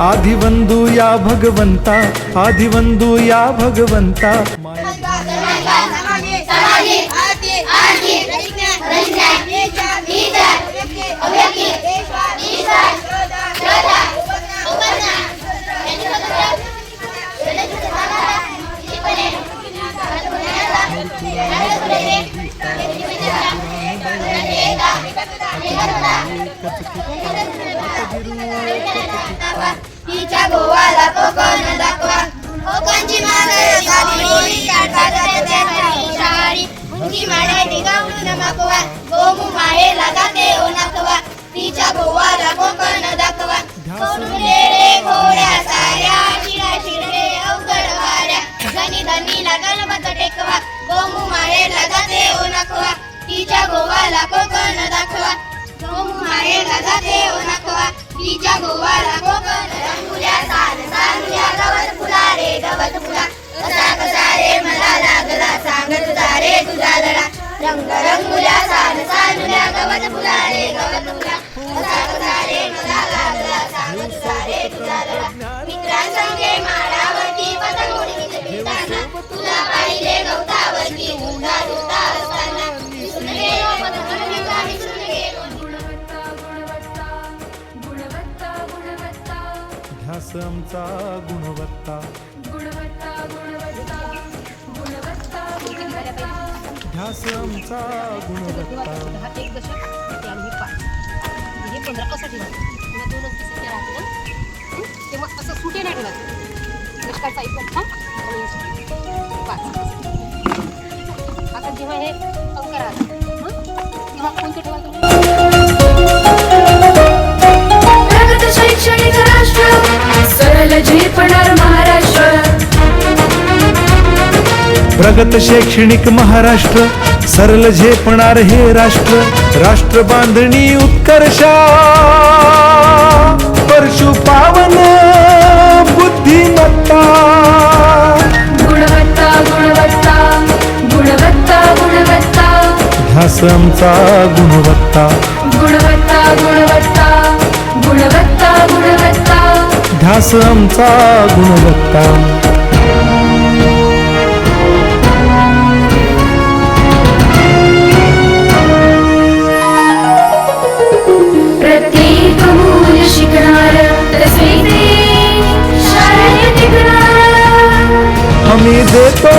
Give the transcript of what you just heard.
आदिवंदू या भगवंता, आदिवंदू या भगवंता। तिच्या गोवाला कोकण दाखवा, कोकणची मागणी शाळी उंची माडायची गाऊन मागवा, गोमू माहेला जाते ओ नाकवा, तिच्या गोवाला कोकण दाखवा। सोडून रे घोड्या साऱ्या, शिरा शिरले अवघड वाऱ्या, धनी धनीला गणपत टेकवा, गोमू माहेला जाते ओ नाकवा, तिच्या गोवाला कोकण दाखवा, गोमू माहेला जाते ओ नाकवा, तिच्या गोवाला कोकण। रंगुल्या सानुल्या गवत फुला रे गवत फुला, कसा कसा रे मला लागला सांग तुझा रे तुझा लढा, रंग रंगुल्या सानुल्या गवत फुला रे गवत फुला, कसा कसा रे मला लागला सांग तुझा रे तुझा लढा। मित्रांसंगे माळावरती पतंग उडवीत फिरताना, तुला पाहिले गवतावरती उडता उडता असताना, विसरून गेलो पतंग उडवीचा विसरून गेलो। ध्यास आमचा गुणवत्ता, ध्यास आमचा गुणवत्ता। एक दशक आणि हे 5 हे 15 असं ठेवायचं, पुन्हा 2 अंकी संख्या राहते ना, तेव्हा असं सुटे नाही ठेवायचं, दशकाचा 1 आणि 5। आता जेव्हा हे अंक राहतात तेव्हा कोणते ठेवायचं? प्रगत शैक्षणिक राष्ट्र, सरल झेपणार महाराष्ट्र। प्रगत शैक्षणिक महाराष्ट्र, सरल झेपणार हे राष्ट्र, राष्ट्र बांधणी उत्कर्षा, परशु पावन बुद्धिमत्ता। गुणवत्ता गुणवत्ता गुणवत्ता गुणवत्ता, ध्यास आमचा गुणवत्ता, गुणवत्ता गुणवत्ता गुणवत्ता गुणवत्ता, ध्यास आमचा गुणवत्ता। प्रत्येक मूल शिकणार, तसे ते शाळेत टिकणार। हमी देतो